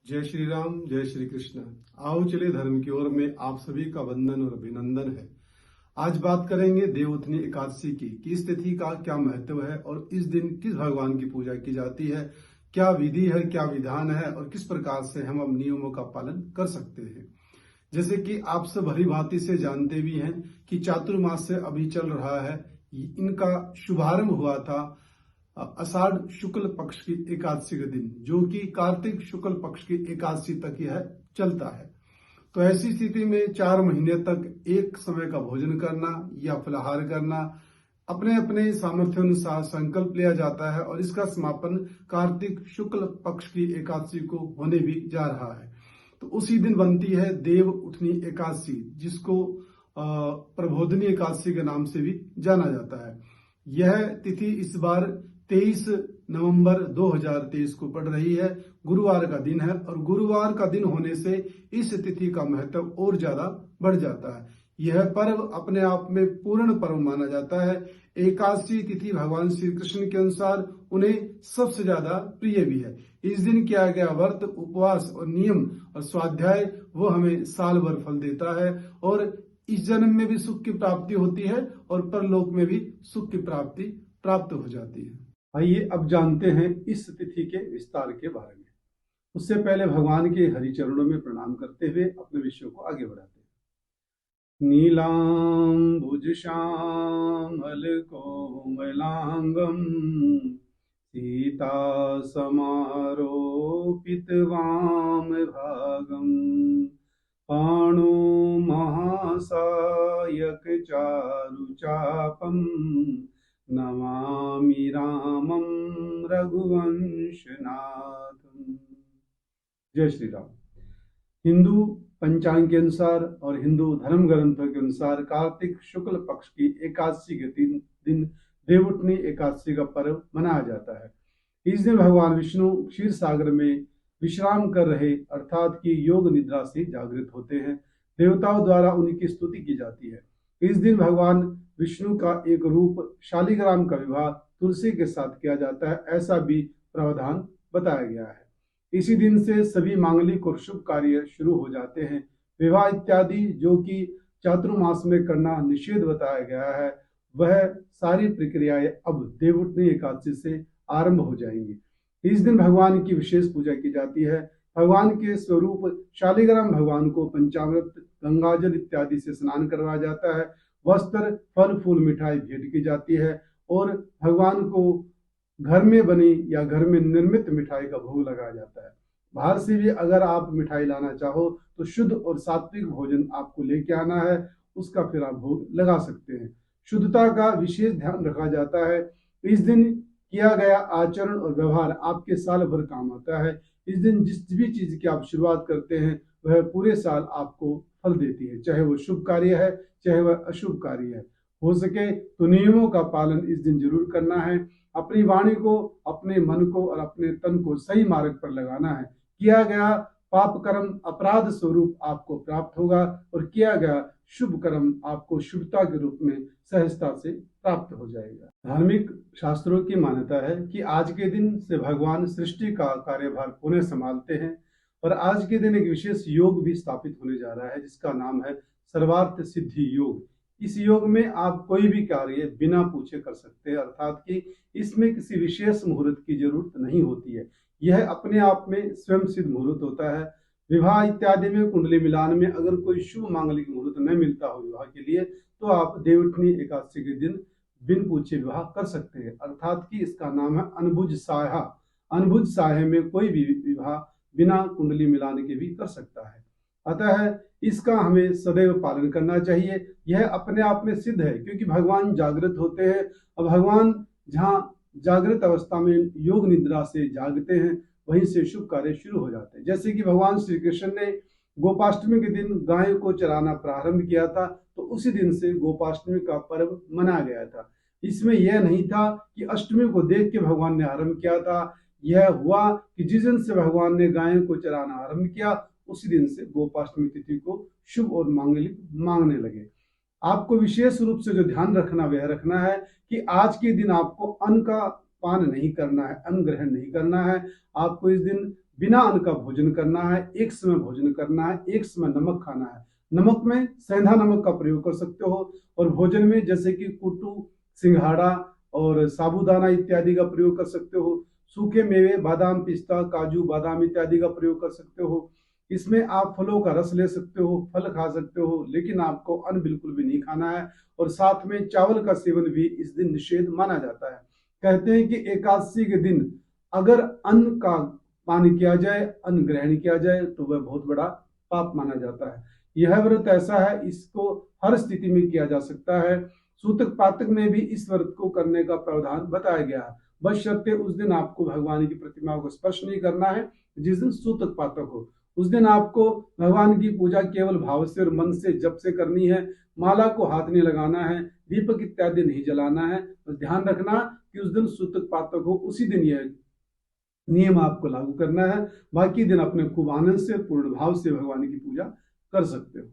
जय श्री राम, जय श्री कृष्ण। आओ चले धर्म की ओर में आप सभी का वंदन और अभिनंदन है। आज बात करेंगे देवउठनी एकादशी की कि इस तिथि का क्या महत्व है और इस दिन किस भगवान की पूजा की जाती है, क्या विधि है, क्या विधान है और किस प्रकार से हम अब नियमों का पालन कर सकते हैं। जैसे कि आप सब भली भांति से जानते भी हैं कि चातुर्मास से अभी चल रहा है। इनका शुभारंभ हुआ था आषाढ़ शुक्ल पक्ष की एकादशी के दिन, जो कि कार्तिक शुक्ल पक्ष की एकादशी तक यह चलता है। तो ऐसी स्थिति में 4 महीने तक एक समय का भोजन करना या फलाहार करना अपने अपने सामर्थ्य अनुसार संकल्प लिया जाता है और इसका समापन कार्तिक शुक्ल पक्ष की एकादशी को होने भी जा रहा है। तो उसी दिन बनती है देव उठनी एकादशी, जिसको प्रबोधनी एकादशी के नाम से भी जाना जाता है। यह तिथि इस बार 23 नवंबर 2023 को पड़ रही है। गुरुवार का दिन है और गुरुवार का दिन होने से इस तिथि का महत्व और ज्यादा बढ़ जाता है। यह पर्व अपने आप में पूर्ण पर्व माना जाता है। एकादशी तिथि भगवान श्री कृष्ण के अनुसार उन्हें सबसे ज्यादा प्रिय भी है। इस दिन किया गया व्रत, उपवास और नियम और स्वाध्याय वो हमें साल भर फल देता है और इस जन्म में भी सुख की प्राप्ति होती है और परलोक में भी सुख की प्राप्ति प्राप्त हो जाती है। आइए अब जानते हैं इस तिथि के विस्तार के बारे में। उससे पहले भगवान के हरि चरणों में प्रणाम करते हुए अपने विषयों को आगे बढ़ाते हैं। नीलांबुज श्यामल कोमलांगम सीता समारोपित वाम भागम पाणो महासायक चारु चापम नमामि रामं रघुवंशनाथम। जय श्री राम। हिंदू पंचांग के अनुसार और हिंदू धर्म ग्रंथों के अनुसार कार्तिक शुक्ल पक्ष की एकादशी के दिन देवउठनी एकादशी का पर्व मनाया जाता है। इस दिन भगवान विष्णु क्षीर सागर में विश्राम कर रहे अर्थात कि योग निद्रा से जागृत होते हैं। देवताओं द्वारा उनकी स्तुति की जाती है। इस दिन भगवान विष्णु का एक रूप शालिग्राम का विवाह तुलसी के साथ किया जाता है, ऐसा भी प्रावधान बताया गया है। इसी दिन से सभी मांगलिक और शुभ कार्य शुरू हो जाते हैं। विवाह इत्यादि जो कि चातुर्मास में करना निषेध बताया गया है, वह सारी प्रक्रियाएं अब देवउठनी एकादशी से आरंभ हो जाएंगी। इस दिन भगवान की विशेष पूजा की जाती है। भगवान के स्वरूप शालिग्राम भगवान को पंचामृत, गंगाजल इत्यादि से स्नान करवाया जाता है। वस्त्र, फल फूल, मिठाई भेंट की जाती है और भगवान को घर में बनी या घर में निर्मित मिठाई का भोग लगाया जाता है। बाहर से भी अगर आप मिठाई लाना चाहो तो शुद्ध और सात्विक भोजन आपको लेके आना है, उसका फिर आप भोग लगा सकते हैं। शुद्धता का विशेष ध्यान रखा जाता है। इस दिन किया गया आचरण और व्यवहार आपके साल भर काम आता है। इस दिन जिस भी चीज की आप शुरुआत करते हैं वह पूरे साल आपको फल देती है, चाहे वो शुभ कार्य है चाहे वह अशुभ कार्य है। हो सके तो नियमों का पालन इस दिन जरूर करना है। अपनी वाणी को, अपने मन को और अपने तन को सही मार्ग पर लगाना है। किया गया पाप कर्म अपराध स्वरूप आपको प्राप्त होगा और किया गया शुभ कर्म आपको शुभता के रूप में सहजता से प्राप्त हो जाएगा। धार्मिक शास्त्रों की मान्यता है कि आज के दिन से भगवान सृष्टि का कार्यभार पुनः संभालते हैं और आज के दिन एक विशेष योग भी स्थापित होने जा रहा है, जिसका नाम है सर्वार्थ सिद्धि योग। इस योग में आप कोई भी कार्य बिना पूछे कर सकते हैं, अर्थात कि इसमें किसी विशेष मुहूर्त की जरूरत नहीं होती है। यह अपने आप में स्वयं सिद्ध मुहूर्त होता है। विवाह इत्यादि में कुंडली मिलान में अगर कोई शुभ मांगलिक मुहूर्त न मिलता हो विवाह के लिए, तो आप देवउठनी एकादशी के दिन बिन पूछे विवाह कर सकते हैं, अर्थात कि इसका नाम है अनभुज साया। अनभुज साया में कोई भी विवाह बिना कुंडली मिलाने के भी कर सकता है। अतः इसका हमें सदैव पालन करना चाहिए। यह अपने आप में सिद्ध है, क्योंकि भगवान जागृत होते हैं और भगवान जहाँ जागृत अवस्था में योग निद्रा से जागते हैं, वहीं से शुभ कार्य शुरू हो जाते हैं। जैसे कि भगवान श्री कृष्ण ने गोपाष्टमी के दिन गाय को चराना प्रारंभ किया था, तो उसी दिन से गोपाष्टमी का पर्व मनाया गया था। इसमें यह नहीं था कि अष्टमी को देख के भगवान ने आरंभ किया था। यह हुआ कि जिस दिन से भगवान ने गाय को चराना आरंभ किया, उसी दिन से गोपाष्टमी तिथि को शुभ और मांगलिक मांगने लगे। आपको विशेष रूप से जो ध्यान रखना वह रखना है कि आज के दिन आपको अन्न का पान नहीं करना है, अन्न ग्रहण नहीं करना है। आपको इस दिन बिना अन्न का भोजन करना है, एक समय भोजन करना है, एक समय नमक खाना है। नमक में सेंधा नमक का प्रयोग कर सकते हो, और भोजन में जैसे कि कुट्टू, सिंघाड़ा और साबूदाना इत्यादि का प्रयोग कर सकते हो। सूखे मेवे, बादाम, पिस्ता, काजू, बादाम इत्यादि का प्रयोग कर सकते हो। इसमें आप फलों का रस ले सकते हो, फल खा सकते हो, लेकिन आपको अन्न बिल्कुल भी नहीं खाना है। और साथ में चावल का सेवन भी इस दिन निषेध माना जाता है। कहते हैं कि एकादशी के दिन अगर अन्न का पान किया जाए, अन्न ग्रहण किया जाए, तो वह बहुत बड़ा पाप माना जाता है। यह व्रत ऐसा है, इसको हर स्थिति में किया जा सकता है। सूतक पातक में भी इस व्रत को करने का प्रावधान बताया गया है। बशर्ते उस दिन आपको भगवान की प्रतिमाओं को स्पर्श नहीं करना है। जिस दिन सूतक पातक हो, उस दिन आपको भगवान की पूजा केवल भाव से और मन से, जप से करनी है। माला को हाथ नहीं लगाना है, दीपक इत्यादि नहीं जलाना है। बस ध्यान रखना कि उस दिन सूतक पातक हो, उसी दिन यह नियम आपको लागू करना है। बाकी दिन अपने खूब आनंद से, पूर्ण भाव से भगवान की पूजा कर सकते हो।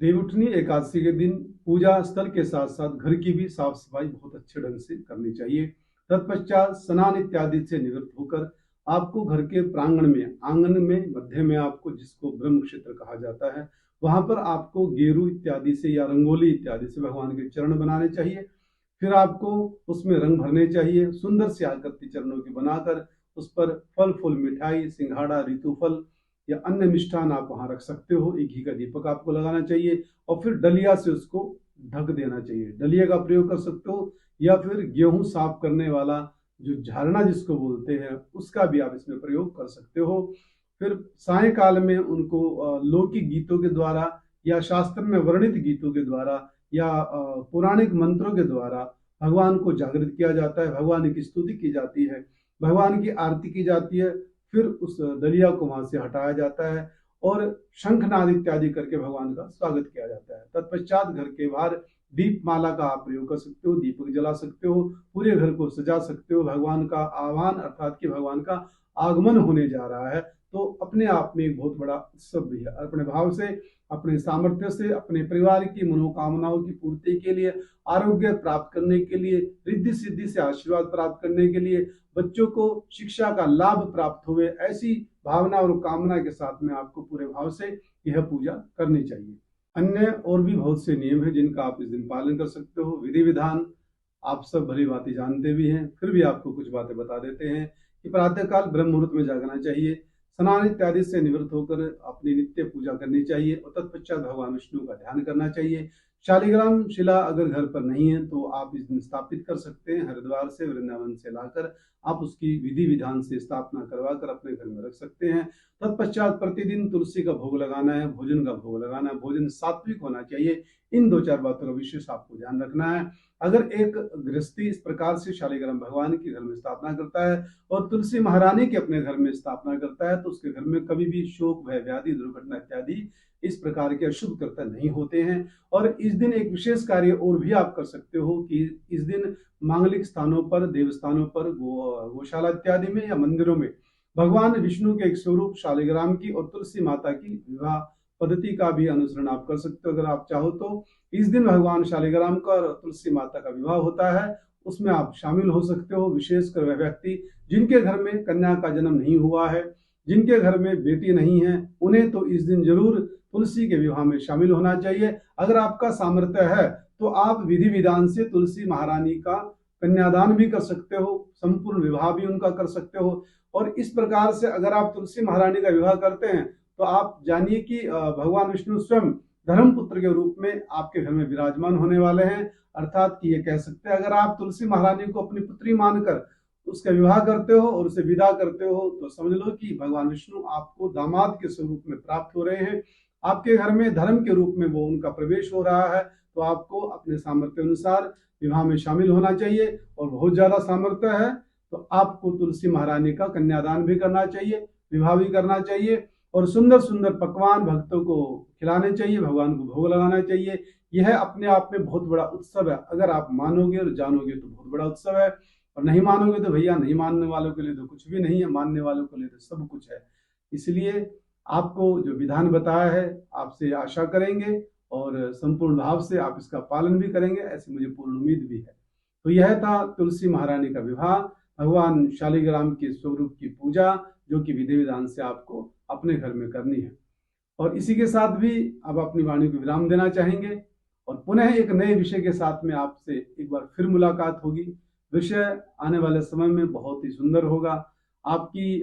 देवउठनी एकादशी के दिन पूजा स्थल के साथ साथ घर की भी साफ सफाई बहुत अच्छे ढंग से करनी चाहिए। तत्पश्चात स्नान इत्यादि से निवृत्त होकर आपको घर के प्रांगण में, आंगन में मध्य में, आपको जिसको ब्रह्म क्षेत्र कहा जाता है, वहां पर आपको गेरू इत्यादि से या रंगोली इत्यादि से भगवान के चरण बनाने चाहिए। फिर आपको उसमें रंग भरने चाहिए। सुंदर से आकृति चरणों की बनाकर उस पर फल फूल, मिठाई, सिंघाड़ा, ऋतुफल या अन्य मिष्ठान आप वहां रख सकते हो। एक घी का दीपक आपको लगाना चाहिए और फिर डलिया से उसको ढक देना चाहिए। डलिया का प्रयोग कर सकते हो, या फिर गेहूं साफ करने वाला जो झारना जिसको बोलते हैं, उसका भी आप इसमें प्रयोग कर सकते हो। फिर सायंकाल में उनको लौकिक गीतों के द्वारा या शास्त्र में वर्णित गीतों के द्वारा या पौराणिक मंत्रों के द्वारा भगवान को जागृत किया जाता है। भगवान की स्तुति की जाती है, भगवान की आरती की जाती है। फिर उस दलिया को वहां से हटाया जाता है और शंखनाद इत्यादि करके भगवान का स्वागत किया जाता है। तत्पश्चात घर के बाहर दीप माला का आप प्रयोग कर सकते हो, दीपक जला सकते हो, पूरे घर को सजा सकते हो। भगवान का आह्वान अर्थात कि भगवान का आगमन होने जा रहा है, तो अपने आप में एक बहुत बड़ा उत्सव भी है। अपने भाव से, अपने सामर्थ्य से, अपने परिवार की मनोकामनाओं की पूर्ति के लिए, आरोग्य प्राप्त करने के लिए, रिद्धि सिद्धि से आशीर्वाद प्राप्त करने के लिए, बच्चों को शिक्षा का लाभ प्राप्त हुए, ऐसी भावना और कामना के साथ में आपको पूरे भाव से यह पूजा करनी चाहिए। अन्य और भी बहुत से नियम हैं जिनका आप इस दिन पालन कर सकते हो। विधि विधान आप सब भली भांति जानते भी हैं, फिर भी आपको कुछ बातें बता देते हैं कि प्रातःकाल ब्रह्म मुहूर्त में जागना चाहिए, स्नान इत्यादि से निवृत्त होकर अपनी नित्य पूजा करनी चाहिए और तत्पश्चात भगवान विष्णु का ध्यान करना चाहिए। शालिग्राम शिला अगर घर पर नहीं है तो आप इस दिन स्थापित कर सकते हैं। हरिद्वार से, वृंदावन से लाकर आप उसकी विधि विधान से स्थापना करवा कर अपने घर में रख सकते हैं। तत्पश्चात प्रतिदिन तुलसी का भोग लगाना है, भोजन का भोग लगाना है, भोजन सात्विक होना चाहिए। इन दो चार बातों का विशेष आपको ध्यान रखना है। अगर एक गृहस्थी इस प्रकार से शालिग्राम भगवान के घर में स्थापना करता है और तुलसी महारानी के अपने घर में स्थापना करता है, तो उसके घर में कभी भी शोक, भय, व्याधि, दुर्घटना इत्यादि इस प्रकार के अशुभ कर्तव्य नहीं होते हैं। और इस दिन एक विशेष कार्य और भी आप कर सकते हो कि इस दिन मांगलिक स्थानों पर, देवस्थानों पर, गौशाला इत्यादि में या मंदिरों में भगवान विष्णु के एक स्वरूप शालिग्राम की और तुलसी माता की विवाह पद्धति का भी अनुसरण आप कर सकते हो। अगर आप चाहो तो इस दिन भगवान शालिग्राम का और तुलसी माता का विवाह होता है, उसमें आप शामिल हो सकते हो। विशेषकर वह व्यक्ति जिनके घर में कन्या का जन्म नहीं हुआ है, जिनके घर में बेटी नहीं है, उन्हें तो इस दिन जरूर तुलसी के विवाह में शामिल होना चाहिए। अगर आपका सामर्थ्य है तो आप विधि विधान से तुलसी महारानी का कन्यादान भी कर सकते हो, संपूर्ण विवाह भी उनका कर सकते हो। और इस प्रकार से अगर आप तुलसी महारानी का विवाह करते हैं तो आप जानिए कि भगवान विष्णु स्वयं धर्मपुत्र के रूप में आपके घर में विराजमान होने वाले हैं। अर्थात कि ये कह सकते हैं, अगर आप तुलसी महारानी को अपनी पुत्री मानकर उसका विवाह करते हो और उसे विदा करते हो, तो समझ लो कि भगवान विष्णु आपको दामाद के स्वरूप में प्राप्त हो रहे हैं। आपके घर में धर्म के रूप में वो उनका प्रवेश हो रहा है। तो आपको अपने सामर्थ्य अनुसार विवाह में शामिल होना चाहिए। और बहुत ज्यादा सामर्थ्य है तो आपको तुलसी महारानी का कन्यादान भी करना चाहिए, विवाह भी करना चाहिए और सुंदर सुंदर पकवान भक्तों को खिलाने चाहिए, भगवान को भोग लगाना चाहिए। यह अपने आप में बहुत बड़ा उत्सव है। अगर आप मानोगे और जानोगे तो बहुत बड़ा उत्सव है, और नहीं मानोगे तो भैया, नहीं मानने वालों के लिए तो कुछ भी नहीं है, मानने वालों के लिए तो सब कुछ है। इसलिए आपको जो विधान बताया है आपसे आशा करेंगे और संपूर्ण भाव से आप इसका पालन भी करेंगे, ऐसी मुझे पूर्ण उम्मीद भी है। तो यह था तुलसी महारानी का विवाह। भगवान शालिग्राम के स्वरूप की पूजा, जो कि विधि विधान से आपको अपने घर में करनी है। और इसी के साथ भी अब अपनी वाणी को विराम देना चाहेंगे और पुनः एक नए विषय के साथ में आपसे एक बार फिर मुलाकात होगी। विषय आने वाले समय में बहुत ही सुंदर होगा। आपकी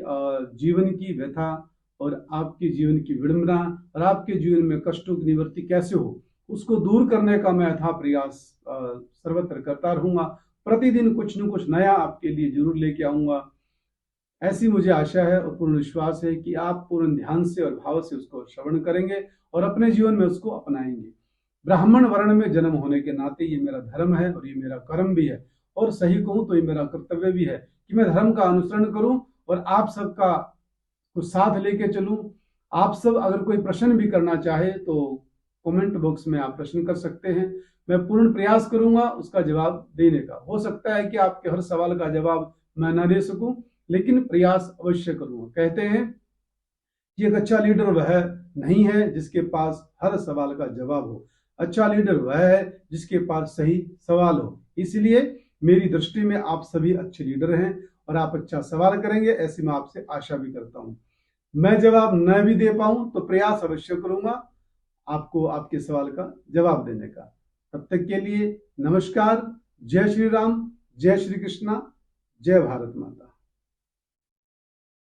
जीवन की व्यथा और आपके जीवन की विडंबना और आपके जीवन में कष्टों की निवृत्ति कैसे हो, उसको दूर करने का मैं अथाह प्रयास सर्वत्र करता रहूंगा। प्रतिदिन कुछ न कुछ नया आपके लिए जरूर लेके आऊंगा। ऐसी मुझे आशा है और पूर्ण विश्वास है कि आप पूर्ण ध्यान से और भाव से उसको श्रवण करेंगे और अपने जीवन में उसको अपनाएंगे। ब्राह्मण वर्ण में जन्म होने के नाते ये मेरा धर्म है और ये मेरा कर्म भी है, और सही कहूं तो ये मेरा कर्तव्य भी है कि मैं धर्म का अनुसरण करूं और आप सबका कुछ साथ लेके चलूं। आप सब अगर कोई प्रश्न भी करना चाहे तो कमेंट बॉक्स में आप प्रश्न कर सकते हैं। मैं पूर्ण प्रयास करूंगा उसका जवाब देने का। हो सकता है कि आपके हर सवाल का जवाब मैं ना दे सकूं, लेकिन प्रयास अवश्य करूंगा। कहते हैं कि एक अच्छा लीडर वह नहीं है जिसके पास हर सवाल का जवाब हो, अच्छा लीडर वह है जिसके पास सही सवाल हो। इसलिए मेरी दृष्टि में आप सभी अच्छे लीडर हैं और आप अच्छा सवाल करेंगे, ऐसी मैं आपसे आशा भी करता हूं। मैं जवाब न भी दे पाऊं तो प्रयास अवश्य करूंगा आपको आपके सवाल का जवाब देने का। तब तक के लिए नमस्कार। जय श्री राम, जय श्री कृष्णा, जय भारत माता।